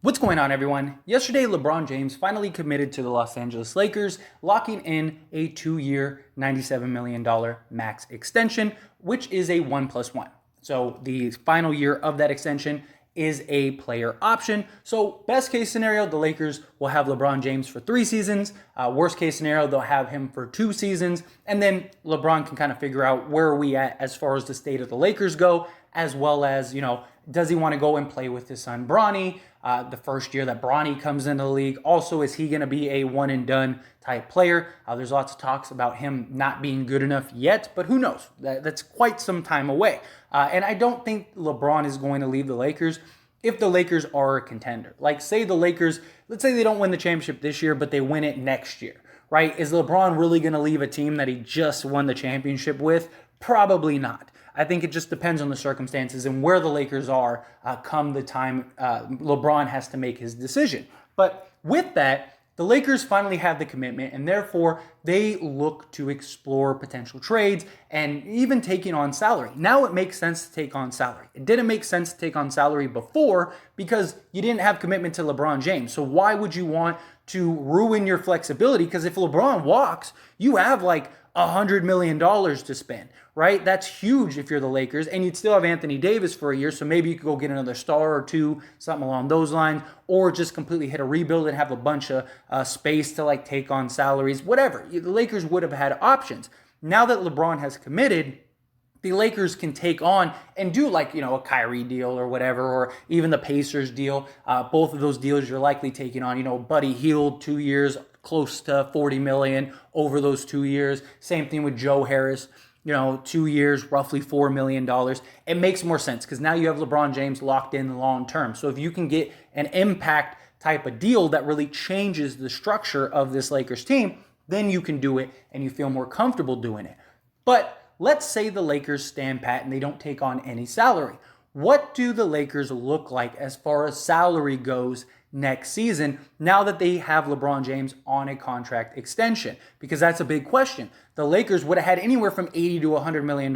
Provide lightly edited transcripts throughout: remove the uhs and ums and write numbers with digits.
What's going on, everyone? Yesterday, LeBron James finally committed to the Los Angeles Lakers, locking in a 2-year, $97 million max extension, which is a 1+1. So the final year of that extension is a player option. So best case scenario, the Lakers will have LeBron James for 3 seasons. Worst case scenario, they'll have him for 2 seasons. And then LeBron can kind of figure out where are we at as far as the state of the Lakers go, as well as, does he want to go and play with his son Bronny the first year that Bronny comes into the league? Also, is he going to be a one and done type player? There's lots of talks about him not being good enough yet, but who knows? That's quite some time away. And I don't think LeBron is going to leave the Lakers if the Lakers are a contender. Like, say the Lakers, let's say they don't win the championship this year, but they win it next year, right? Is LeBron really going to leave a team that he just won the championship with? Probably not. I think it just depends on the circumstances and where the Lakers are come the time LeBron has to make his decision. But with that, the Lakers finally have the commitment, and therefore they look to explore potential trades and even taking on salary. Now it makes sense to take on salary. It didn't make sense to take on salary before because you didn't have commitment to LeBron James. So why would you want to ruin your flexibility? Because if LeBron walks, you have like $100 million to spend, right? That's huge if you're the Lakers, and you'd still have Anthony Davis for a year, so maybe you could go get another star or two, something along those lines, or just completely hit a rebuild and have a bunch of space to like take on salaries, whatever. The Lakers would have had options. Now that LeBron has committed, the Lakers can take on and do like, a Kyrie deal or whatever, or even the Pacers deal. Both of those deals you're likely taking on, Buddy Hield, 2 years, close to $40 million over those 2 years. Same thing with Joe Harris, 2 years, roughly $4 million. It makes more sense because now you have LeBron James locked in long term. So if you can get an impact type of deal that really changes the structure of this Lakers team, then you can do it and you feel more comfortable doing it. But let's say the Lakers stand pat and they don't take on any salary. What do the Lakers look like as far as salary goes next season now that they have LeBron James on a contract extension? Because that's a big question. The Lakers would have had anywhere from $80 to $100 million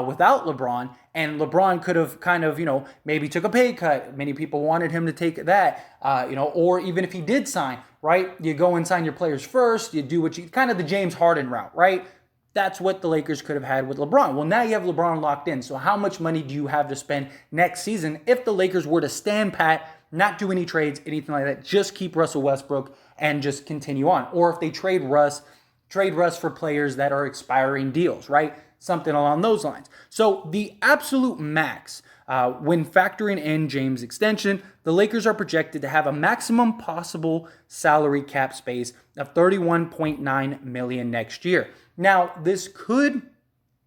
without LeBron, and LeBron could have kind of, maybe took a pay cut. Many people wanted him to take that, or even if he did sign, right? You go and sign your players first, you do what you, kind of the James Harden route, right? That's what the Lakers could have had with LeBron. Well, now you have LeBron locked in. So how much money do you have to spend next season if the Lakers were to stand pat, not do any trades, anything like that, just keep Russell Westbrook and just continue on? Or if they trade Russ for players that are expiring deals, right? Something along those lines. So the absolute max, when factoring in James' extension, the Lakers are projected to have a maximum possible salary cap space of $31.9 million next year. Now, this could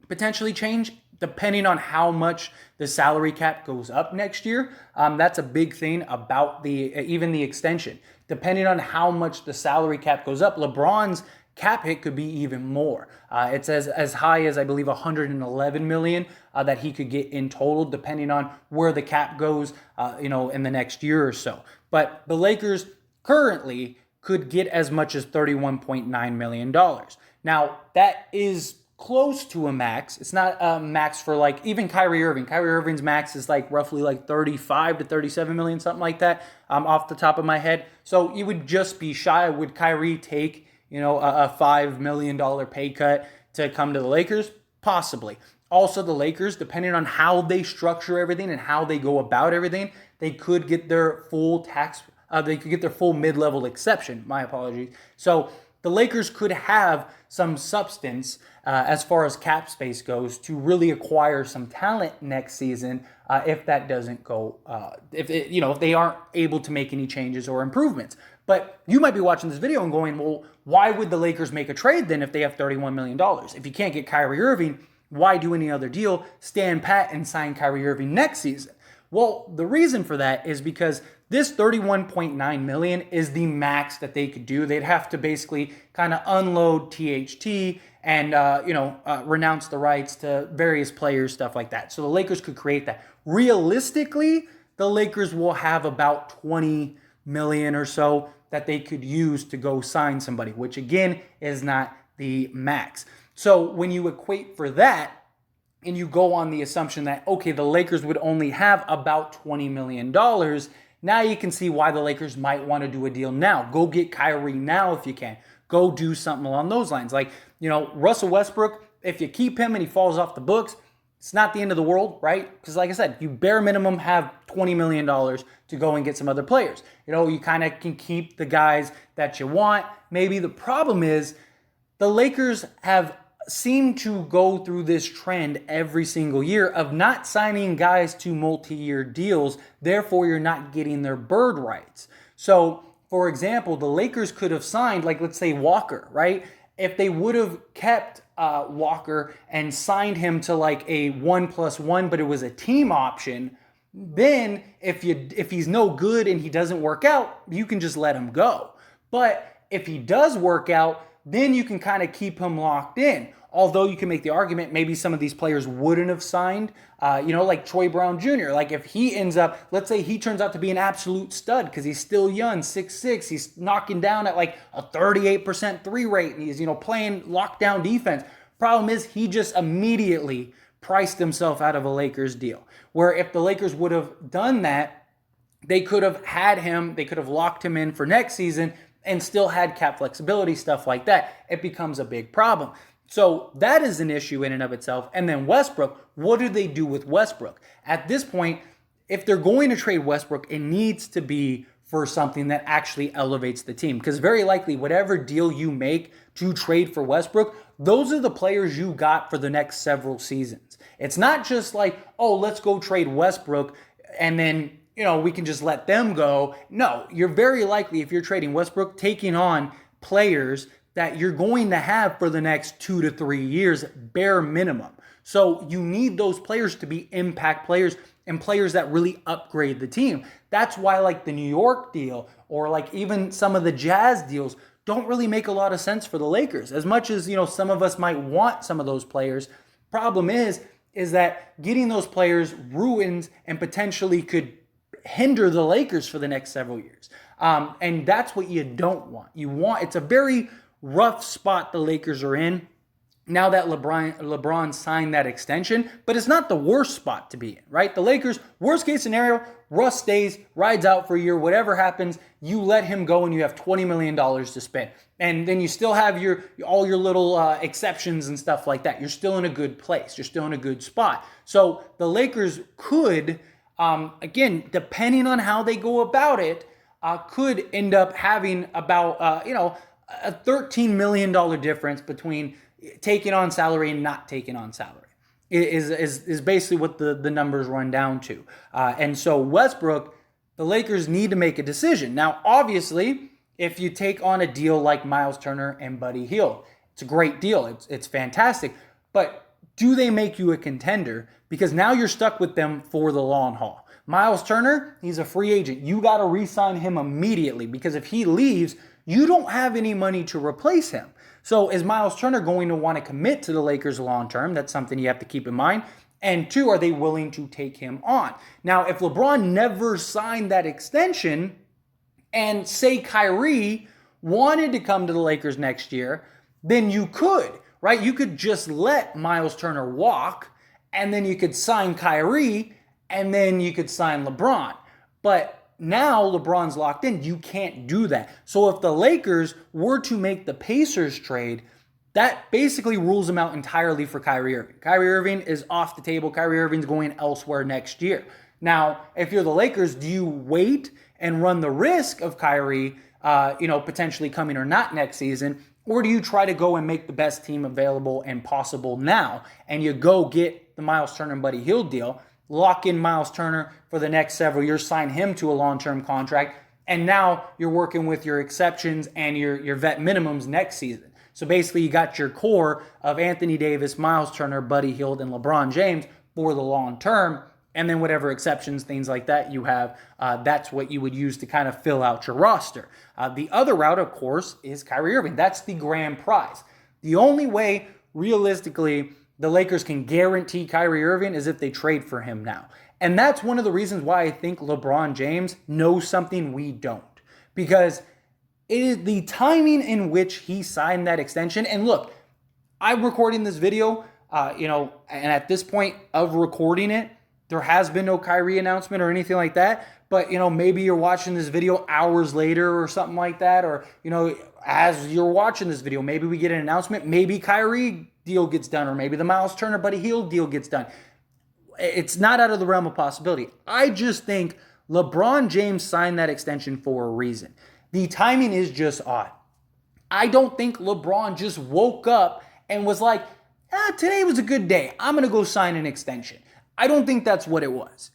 potentially change depending on how much the salary cap goes up next year. That's a big thing about even the extension. Depending on how much the salary cap goes up, LeBron's cap hit could be even more. It's as high as, I believe, $111 million that he could get in total, depending on where the cap goes, in the next year or so. But the Lakers currently could get as much as $31.9 million. Now, that is close to a max. It's not a max for like even Kyrie Irving. Kyrie Irving's max is like roughly like 35 to 37 million, something like that, off the top of my head. So you would just be shy. Would Kyrie take, a $5 million pay cut to come to the Lakers? Possibly. Also, the Lakers, depending on how they structure everything and how they go about everything, they could get their full mid-level exception. My apologies. So the Lakers could have some substance as far as cap space goes to really acquire some talent next season if that doesn't go, if they aren't able to make any changes or improvements. But you might be watching this video and going, well, why would the Lakers make a trade then if they have $31 million? If you can't get Kyrie Irving, why do any other deal? Stand pat and sign Kyrie Irving next season. Well, the reason for that is because this $31.9 million is the max that they could do. They'd have to basically kind of unload THT and renounce the rights to various players, stuff like that. So the Lakers could create that. Realistically, the Lakers will have about $20 million or so that they could use to go sign somebody, which again is not the max. So when you equate for that, and you go on the assumption that, okay, the Lakers would only have about $20 million, Now you can see why the Lakers might want to do a deal now. Go get Kyrie now if you can. Go do something along those lines. Like, Russell Westbrook, if you keep him and he falls off the books, it's not the end of the world, right? Because like I said, you bare minimum have $20 million to go and get some other players. You kind of can keep the guys that you want. Maybe the problem is the Lakers have seemed to go through this trend every single year of not signing guys to multi-year deals. Therefore, you're not getting their bird rights. So, for example, the Lakers could have signed, like, let's say Walker, right? If they would have kept Walker and signed him to like a 1+1, but it was a team option, then if he's no good and he doesn't work out, you can just let him go. But if he does work out, then you can kind of keep him locked in. Although you can make the argument maybe some of these players wouldn't have signed, like Troy Brown Jr. Like if he ends up, let's say he turns out to be an absolute stud because he's still young, 6'6", he's knocking down at like a 38% three rate, and he's, playing lockdown defense. Problem is he just immediately priced himself out of a Lakers deal. Where if the Lakers would have done that, they could have had him, they could have locked him in for next season and still had cap flexibility, stuff like that. It becomes a big problem. So that is an issue in and of itself. And then Westbrook, what do they do with Westbrook? At this point, if they're going to trade Westbrook, it needs to be for something that actually elevates the team. Because very likely, whatever deal you make to trade for Westbrook, those are the players you got for the next several seasons. It's not just like, oh, let's go trade Westbrook and then, we can just let them go. No, you're very likely, if you're trading Westbrook, taking on players that you're going to have for the next 2 to 3 years, bare minimum. So you need those players to be impact players and players that really upgrade the team. That's why like the New York deal or like even some of the Jazz deals don't really make a lot of sense for the Lakers. As much as, some of us might want some of those players, problem is that getting those players ruins and potentially could hinder the Lakers for the next several years. And that's what you don't want. It's a very rough spot the Lakers are in now that LeBron signed that extension, but it's not the worst spot to be in, right? The Lakers, worst case scenario, Russ stays, rides out for a year, whatever happens, you let him go and you have $20 million to spend. And then you still have all your little exceptions and stuff like that. You're still in a good place. You're still in a good spot. So the Lakers could, again, depending on how they go about it, could end up having about, a $13 million difference between taking on salary and not taking on salary is basically what the numbers run down to. And so Westbrook, the Lakers need to make a decision. Now, obviously, if you take on a deal like Myles Turner and Buddy Hield, it's a great deal. It's fantastic. But do they make you a contender? Because now you're stuck with them for the long haul. Myles Turner, he's a free agent. You got to re-sign him immediately because if he leaves, you don't have any money to replace him. So is Myles Turner going to want to commit to the Lakers long term? That's something you have to keep in mind. And two, are they willing to take him on? Now, if LeBron never signed that extension and say Kyrie wanted to come to the Lakers next year, then you could, right? You could just let Myles Turner walk and then you could sign Kyrie and then you could sign LeBron. But now LeBron's locked in. You can't do that. So if the Lakers were to make the Pacers trade, that basically rules them out entirely for Kyrie Irving. Kyrie Irving is off the table. Kyrie Irving's going elsewhere next year. Now, if you're the Lakers, do you wait and run the risk of Kyrie, potentially coming or not next season? Or do you try to go and make the best team available and possible now? And you go get the Myles Turner and Buddy Hield deal, lock in Myles Turner for the next several years, sign him to a long-term contract, and now you're working with your exceptions and your vet minimums next season. So basically you got your core of Anthony Davis, Myles Turner, Buddy Hield, and LeBron James for the long term, and then whatever exceptions, things like that you have, that's what you would use to kind of fill out your roster. The other route, of course, is Kyrie Irving. That's the grand prize. The only way, realistically, the Lakers can guarantee Kyrie Irving is if they trade for him now. And that's one of the reasons why I think LeBron James knows something we don't. Because it is the timing in which he signed that extension. And look, I'm recording this video, and at this point of recording it, there has been no Kyrie announcement or anything like that. But, maybe you're watching this video hours later or something like that. Or, as you're watching this video, maybe we get an announcement. Maybe Kyrie deal gets done, or maybe the Myles Turner, Buddy Hield deal gets done. It's not out of the realm of possibility. I just think LeBron James signed that extension for a reason. The timing is just odd. I don't think LeBron just woke up and was like, today was a good day, I'm going to go sign an extension. I don't think that's what it was.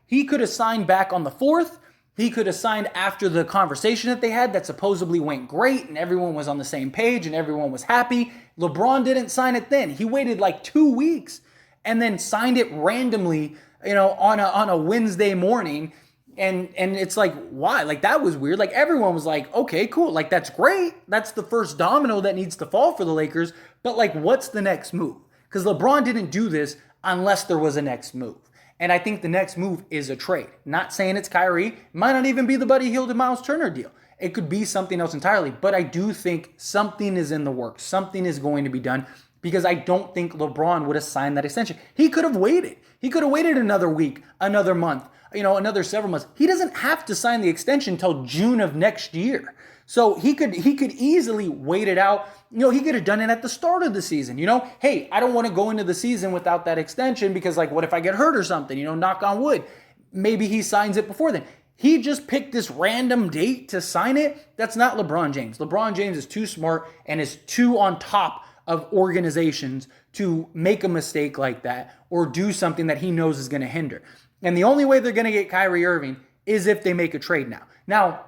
He could have signed back on the 4th. He could have signed after the conversation that they had that supposedly went great and everyone was on the same page and everyone was happy. LeBron didn't sign it then. He waited like 2 weeks and then signed it randomly, on a Wednesday morning. And it's like, why? Like, that was weird. Like, everyone was like, okay, cool. Like, that's great. That's the first domino that needs to fall for the Lakers. But, like, what's the next move? Because LeBron didn't do this unless there was a next move. And I think the next move is a trade. Not saying it's Kyrie. It might not even be the Buddy Hield and Myles Turner deal. It could be something else entirely. But I do think something is in the works. Something is going to be done, because I don't think LeBron would have signed that extension. He could have waited. He could have waited another week, another month, another several months. He doesn't have to sign the extension until June of next year. So he could easily wait it out. He could have done it at the start of the season. Hey, I don't want to go into the season without that extension because, like, what if I get hurt or something? Knock on wood. Maybe he signs it before then. He just picked this random date to sign it. That's not LeBron James. LeBron James is too smart and is too on top of organizations to make a mistake like that or do something that he knows is going to hinder. And the only way they're going to get Kyrie Irving is if they make a trade now. Now,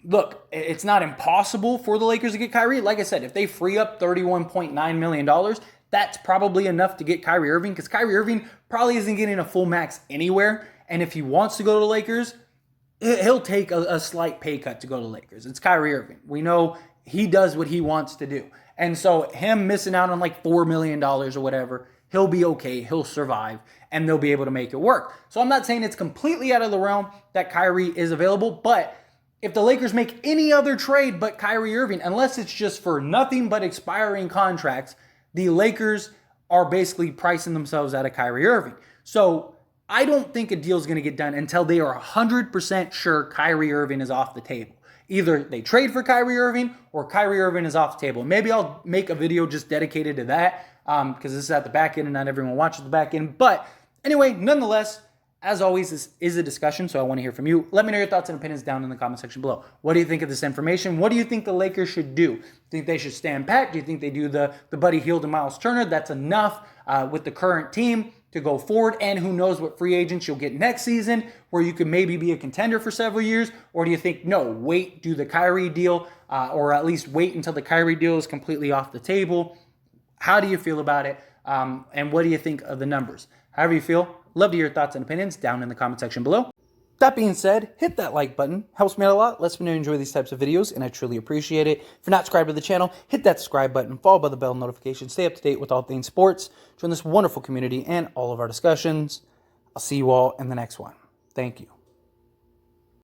look, it's not impossible for the Lakers to get Kyrie. Like I said, if they free up $31.9 million, that's probably enough to get Kyrie Irving, because Kyrie Irving probably isn't getting a full max anywhere. And if he wants to go to the Lakers, he'll take a slight pay cut to go to the Lakers. It's Kyrie Irving. We know he does what he wants to do. And so him missing out on like $4 million or whatever, he'll be okay. He'll survive, and they'll be able to make it work. So I'm not saying it's completely out of the realm that Kyrie is available, but if the Lakers make any other trade but Kyrie Irving, unless it's just for nothing but expiring contracts, the Lakers are basically pricing themselves out of Kyrie Irving. So I don't think a deal is going to get done until they are 100% sure Kyrie Irving is off the table. Either they trade for Kyrie Irving or Kyrie Irving is off the table. Maybe I'll make a video just dedicated to that because this is at the back end and not everyone watches the back end. But anyway, nonetheless, as always, this is a discussion, so I want to hear from you. Let me know your thoughts and opinions down in the comment section below. What do you think of this information? What do you think the Lakers should do? Do you think they should stand pat? Do you think they do the Buddy Hield and Myles Turner? That's enough with the current team to go forward, and who knows what free agents you'll get next season where you could maybe be a contender for several years? Or do you think, no, wait, do the Kyrie deal, or at least wait until the Kyrie deal is completely off the table? How do you feel about it? And what do you think of the numbers? However you feel, love to hear your thoughts and opinions down in the comment section below. That being said, hit that like button. Helps me out a lot. Lets me know you enjoy these types of videos, and I truly appreciate it. If you're not subscribed to the channel, hit that subscribe button, followed by the bell notification. Stay up to date with all things sports. Join this wonderful community and all of our discussions. I'll see you all in the next one. Thank you.